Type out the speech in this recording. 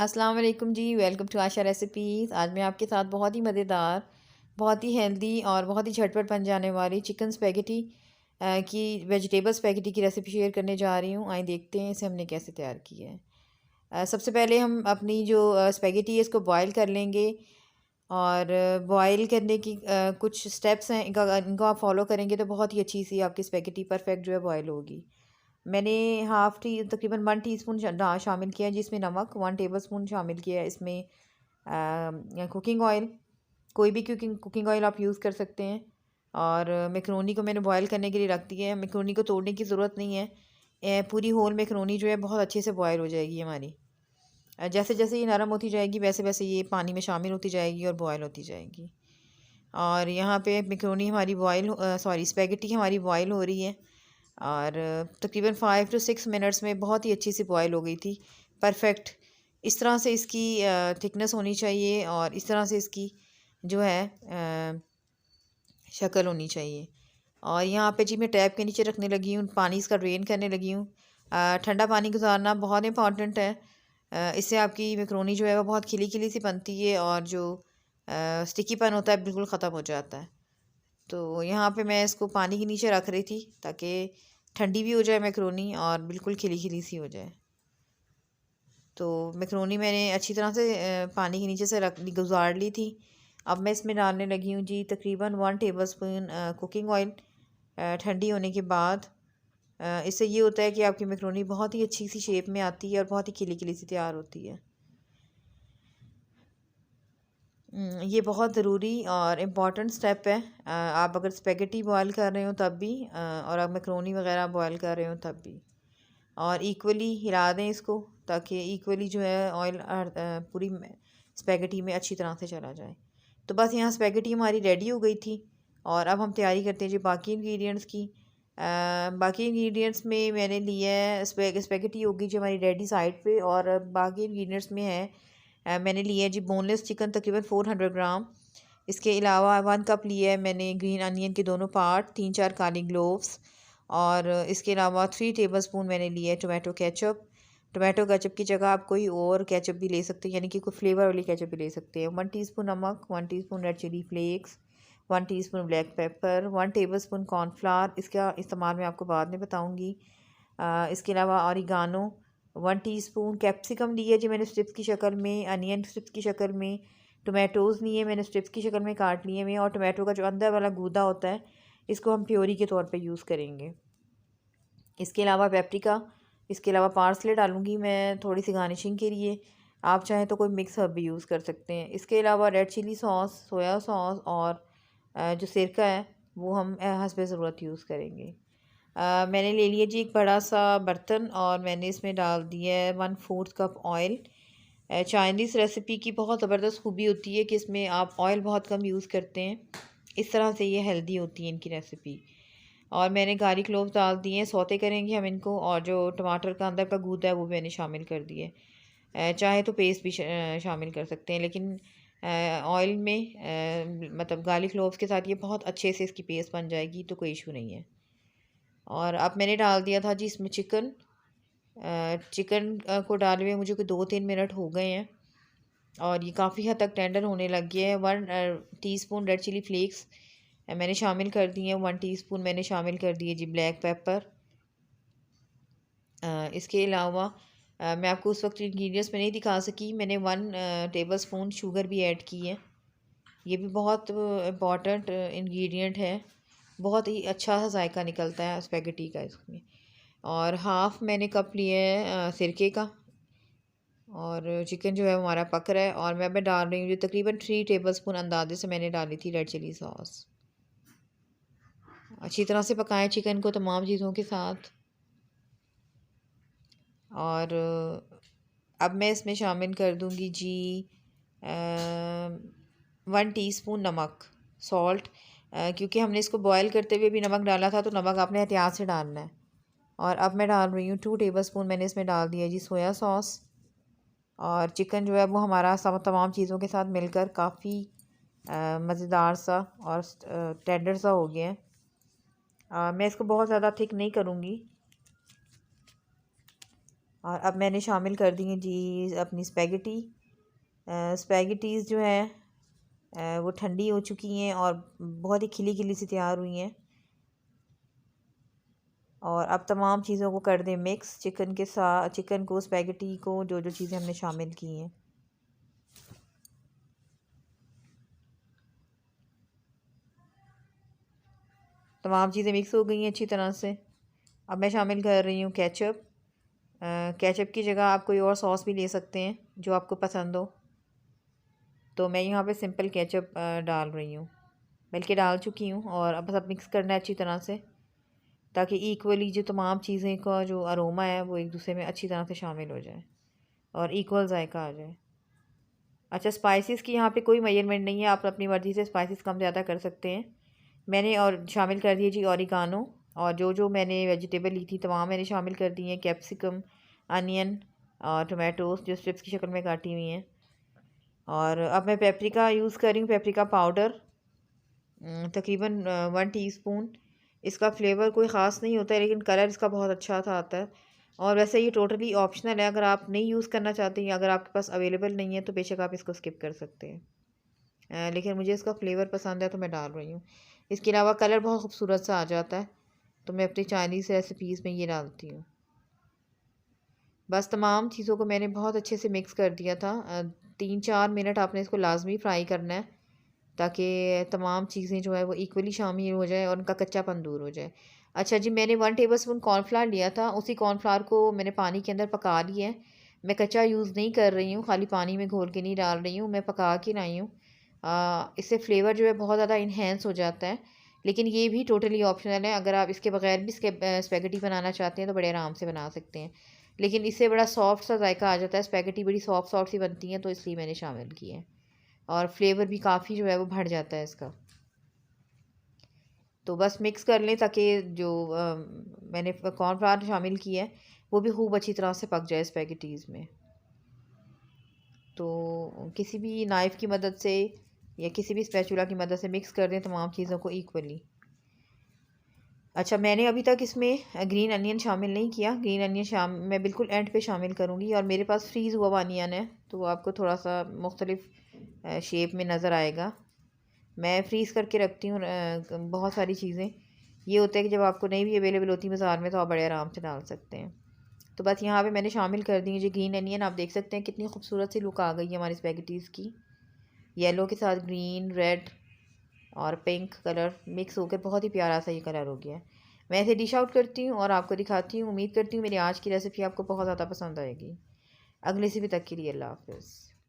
अस्सलाम वालेकुम जी। Welcome to Asha recipes. आज मैं आपके साथ बहुत ही मज़ेदार, बहुत ही हेल्दी और बहुत ही झटपट बन जाने वाली चिकन स्पैगेटी की वेजिटेबल स्पैगेटी की रेसिपी शेयर करने जा रही हूँ। आइए देखते हैं इसे हमने कैसे तैयार किया है। सबसे पहले हम अपनी जो स्पैगेटी है इसको बॉयल कर लेंगे और बॉयल करने की कुछ स्टेप्स हैं, इनको आप फॉलो करेंगे तो बहुत ही अच्छी सी आपकी स्पैगेटी परफेक्ट जो है बॉयल होगी। मैंने हाफ़ टी तकरीबन 1 टीस्पून शामिल किया है जिसमें नमक, 1 टेबलस्पून शामिल किया है इसमें कुकिंग ऑयल, कोई भी कुकिंग ऑयल आप यूज़ कर सकते हैं। और मैकरोनी को मैंने बॉयल करने के लिए रख दिया है। मैकरोनी को तोड़ने की ज़रूरत नहीं है। पूरी होल मैकरोनी जो है बहुत अच्छे से बॉयल हो जाएगी हमारी। जैसे जैसे ये नरम होती जाएगी वैसे वैसे ये पानी में शामिल होती जाएगी और बॉयल होती जाएगी। और यहाँ पे मैकरोनी हमारी स्पैगेटी हमारी बॉयल हो रही है और तकरीबन 5 to 6 मिनट्स में बहुत ही अच्छी सी बॉयल हो गई थी, परफेक्ट। इस तरह से इसकी थिकनेस होनी चाहिए और इस तरह से इसकी जो है शक्ल होनी चाहिए। और यहाँ पे जी मैं टैप के नीचे रखने लगी हूँ, पानी इसका ड्रेन करने लगी हूँ। ठंडा पानी गुजारना बहुत इंपॉर्टेंट है। इससे आपकी मैकरोनी जो है वो बहुत खिली खिली सी बनती है और जो स्टिकीपन होता है बिल्कुल ख़त्म हो जाता है। तो यहाँ पे मैं इसको पानी के नीचे रख रही थी ताकि ठंडी भी हो जाए मैकरोनी और बिल्कुल खिली खिली सी हो जाए। तो मैकरोनी मैंने अच्छी तरह से पानी के नीचे से गुजार ली थी। अब मैं इसमें डालने लगी हूँ जी तकरीबन 1 टेबलस्पून कुकिंग ऑयल। ठंडी होने के बाद इससे ये होता है कि आपकी मैकरोनी बहुत ही अच्छी सी शेप में आती है और बहुत ही खिली खिली सी तैयार होती है। ये बहुत ज़रूरी और इम्पॉर्टेंट स्टेप है। आप अगर स्पेगेटी बॉयल कर रहे हो तब भी और आप मैकरोनी वगैरह बॉयल कर रहे हो तब भी। और इक्वली हिला दें इसको ताकि इक्वली जो है ऑयल पूरी स्पेगेटी में अच्छी तरह से चला जाए। तो बस यहाँ स्पेगेटी हमारी रेडी हो गई थी और अब हम तैयारी करते हैं जी बाकी इंग्रेडिएंट्स की। बाकी इंग्रेडिएंट्स में मैंने लिया है स्पेगेटी होगी जो हमारी रेडी साइड पे। और बाकी इंग्रेडिएंट्स में है मैंने लिया है जी बोनलेस चिकन तकरीबन 400 ग्राम। इसके अलावा 1 कप लिया है मैंने ग्रीन अनियन के दोनों पार्ट, 3-4 काली ग्लोव्स। और इसके अलावा 3 टेबलस्पून मैंने लिया है टोमेटो केचप। टोमेटो केचप की जगह आप कोई और केचप भी ले सकते हैं, यानी कि कोई फ्लेवर वाली केचप भी ले सकते हैं। 1 टीस्पून नमक, 1 teaspoon red chilli flakes, 1 teaspoon black pepper, 1 tablespoon cornflour. इसका इस्तेमाल मैं आपको बाद में बताऊँगी। इसके अलावा ऑरिगानो, 1 टीस्पून कैप्सिकम लिए जी मैंने स्ट्रिप्स की शक्ल में, अनियन स्ट्रिप्स की शक्ल में, टोमेटोज़ लिए मैंने स्ट्रिप्स की शक्ल में काट लिए हुए। और टोमेटो का जो अंदर वाला गूदा होता है इसको हम प्योरी के तौर पे यूज़ करेंगे। इसके अलावा पेप्रिका, इसके अलावा पार्सले डालूँगी मैं थोड़ी सी गार्निशिंग के लिए। आप चाहें तो कोई मिक्स हर्ब भी यूज़ कर सकते हैं। इसके अलावा red chilli sauce, soya sauce और जो सिरका है वो हम हस्बे ज़रूरत यूज़ करेंगे। मैंने ले लिया जी एक बड़ा सा बर्तन और मैंने इसमें डाल दिया है 1/4 कप ऑयल। चाइनीज़ रेसिपी की बहुत ज़बरदस्त खूबी होती है कि इसमें आप ऑयल बहुत कम यूज़ करते हैं। इस तरह से ये हेल्दी होती है इनकी रेसिपी। और मैंने गार्लिक क्लोव्स डाल दिए हैं, सौते करेंगे हम इनको। और जो टमाटर का अंदर का गूदा है वो भी मैंने शामिल कर दिए। चाहे तो पेस्ट भी शामिल कर सकते हैं, लेकिन ऑयल में मतलब गार्लिक क्लोव्स के साथ ये बहुत अच्छे से इसकी पेस्ट बन जाएगी, तो कोई इशू नहीं है। और अब मैंने डाल दिया था जी इसमें चिकन। चिकन को डाले हुए मुझे कोई 2-3 मिनट हो गए हैं और ये काफ़ी हद तक टेंडर होने लग गया है। 1 टीस्पून रेड चिली फ्लेक्स मैंने शामिल कर दिए हैं। 1 टीस्पून मैंने शामिल कर दिए जी ब्लैक पेपर। इसके अलावा मैं आपको उस वक्त इंग्रेडिएंट्स में नहीं दिखा सकी, मैंने 1 टेबलस्पून शुगर भी ऐड की है। ये भी बहुत इम्पॉर्टेंट इंग्रेडिएंट है, बहुत ही अच्छा सा जायका निकलता है स्पेगेटी का इसमें। और हाफ़ मैंने कप लिया है सिरके का। और चिकन जो है वो हमारा पक रहा है और मैं डाल रही हूँ जो तकरीबन 3 टेबलस्पून अंदाजे से मैंने डाली थी रेड चिली सॉस। अच्छी तरह से पकाएं चिकन को तमाम चीज़ों के साथ। और अब मैं इसमें शामिल कर दूँगी जी 1 टीस्पून नमक, सॉल्ट। क्योंकि हमने इसको बॉयल करते हुए भी नमक डाला था तो नमक आपने एहतियात से डालना है। और अब मैं डाल रही हूँ 2 टेबलस्पून मैंने इसमें डाल दिया जी सोया सॉस। और चिकन जो है वो हमारा सब तमाम चीज़ों के साथ मिलकर काफ़ी मज़ेदार सा और टेंडर सा हो गया है। मैं इसको बहुत ज़्यादा थिक नहीं करूँगी। और अब मैंने शामिल कर दी हैं जी अपनी स्पैगेटी। स्पैगेटीज़ जो है वो ठंडी हो चुकी हैं और बहुत ही खिली खिली सी तैयार हुई हैं। और अब तमाम चीज़ों को कर दें मिक्स, चिकन के साथ, चिकन को, स्पैगेटी को, जो जो चीज़ें हमने शामिल की हैं। तमाम चीज़ें मिक्स हो गई हैं अच्छी तरह से। अब मैं शामिल कर रही हूँ केचप। केचप की जगह आप कोई और सॉस भी ले सकते हैं जो आपको पसंद हो। तो मैं यहाँ पे सिंपल केचप डाल रही हूँ, बल्कि डाल चुकी हूँ। और अब बस अब मिक्स करना है अच्छी तरह से, ताकि इक्वली जो तमाम चीज़ें का जो अरोमा है वो एक दूसरे में अच्छी तरह से शामिल हो जाए और इक्वल जायका आ जाए। अच्छा, स्पाइसेस की यहाँ पे कोई मेजरमेंट नहीं है, आप अपनी मर्ज़ी से स्पाइसेस कम ज़्यादा कर सकते हैं। मैंने और शामिल कर दिए जी ऑरिगानो, और जो जो मैंने वेजिटेबल ली थी तमाम मैंने शामिल कर दी हैं। कैप्सिकम, अनियन और टोमेटोज़ जो स्ट्रिप्स की शक्ल में काटी हुई हैं। और अब मैं पेपरिका यूज़ कर रही हूँ, पेपरिका पाउडर तकरीबन 1 टीस्पून। इसका फ्लेवर कोई ख़ास नहीं होता है, लेकिन कलर इसका बहुत अच्छा सा आता है। और वैसे ये टोटली ऑप्शनल है, अगर आप नहीं यूज़ करना चाहते हैं, अगर आपके पास अवेलेबल नहीं है तो बेशक आप इसको स्किप कर सकते हैं। लेकिन मुझे इसका फ्लेवर पसंद है तो मैं डाल रही हूँ। इसके अलावा कलर बहुत खूबसूरत सा आ जाता है, तो मैं अपनी चाइनीज़ रेसिपीज़ में ये डालती हूँ। बस तमाम चीज़ों को मैंने बहुत अच्छे से मिक्स कर दिया था। 3-4 मिनट आपने इसको लाजमी फ्राई करना है, ताकि तमाम चीज़ें जो है वो इक्वली शामिल हो जाए और उनका कच्चापन दूर हो जाए। अच्छा जी, मैंने 1 टेबलस्पून कॉर्नफ्लावर लिया था, उसी कॉर्नफ्लावर को मैंने पानी के अंदर पका लिया है। मैं कच्चा यूज़ नहीं कर रही हूँ, खाली पानी में घोल के नहीं डाल रही हूँ, मैं पका के लाई हूँ। इससे फ्लेवर जो है बहुत ज़्यादा इन्हेंस हो जाता है। लेकिन ये भी टोटली ऑप्शनल है, अगर आप इसके बगैर भी स्पेगेटी बनाना चाहते हैं तो बड़े आराम से बना सकते हैं। लेकिन इससे बड़ा सॉफ्ट सा जायका आ जाता है, स्पेगेटी बड़ी सॉफ्ट सॉफ्ट सी बनती हैं, तो इसलिए मैंने शामिल की है। और फ्लेवर भी काफ़ी जो है वो बढ़ जाता है इसका। तो बस मिक्स कर लें, ताकि जो मैंने कॉर्नफ्लावर शामिल किया है वो भी खूब अच्छी तरह से पक जाए स्पेगेटीज़ में। तो किसी भी नाइफ़ की मदद से या किसी भी स्पैचुला की मदद से मिक्स कर दें तमाम चीज़ों को इक्वली। अच्छा, मैंने अभी तक इसमें ग्रीन अनियन शामिल नहीं किया। ग्रीन अनियन मैं बिल्कुल एंड पे शामिल करूँगी। और मेरे पास फ्रीज़ हुआ हुआ अनियन है, तो वो आपको थोड़ा सा मुख्तलिफ़ शेप में नज़र आएगा। मैं फ्रीज़ करके रखती हूँ बहुत सारी चीज़ें। ये होता है कि जब आपको नहीं भी अवेलेबल होती बाज़ार में तो आप बड़े आराम से डाल सकते हैं। तो बस यहाँ पे मैंने शामिल कर दी है जो ग्रीन अनियन। आप देख सकते हैं कितनी खूबसूरत सी लुक आ गई है हमारी स्पैगेटीज़ की। येलो के साथ ग्रीन, रेड और पिंक कलर मिक्स होकर बहुत ही प्यारा सा ये कलर हो गया है। मैं इसे डिश आउट करती हूँ और आपको दिखाती हूँ। उम्मीद करती हूँ मेरी आज की रेसिपी आपको बहुत ज़्यादा पसंद आएगी। अगली रेसिपी तक के लिए अल्लाह हाफ़िज़।